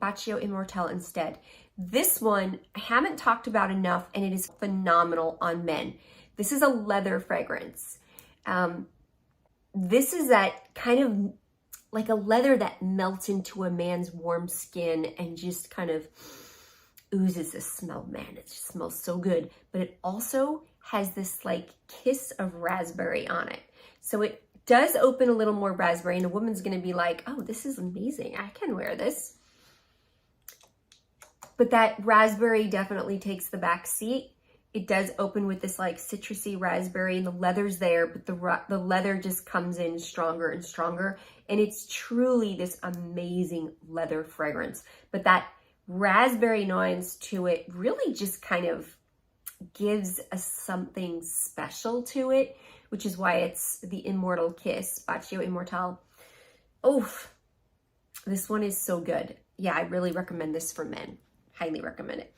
Bacio Immortale instead. This one I haven't talked about enough, and it is phenomenal on men. This is a leather fragrance. This is that kind of like a leather that melts into a man's warm skin and just kind of oozes this smell. Man, it just smells so good. But it also has this like kiss of raspberry on it. So it does open a little more raspberry, and a woman's gonna be like, oh, this is amazing. I can wear this. But that raspberry definitely takes the back seat. It does open with this like citrusy raspberry, and the leather's there, but the leather just comes in stronger and stronger. And it's truly this amazing leather fragrance. But that raspberry nuance to it really just kind of gives something special to it, which is why it's the Immortal Kiss, Bacio Immortale. Oh, this one is so good. Yeah, I really recommend this for men. Highly recommend it.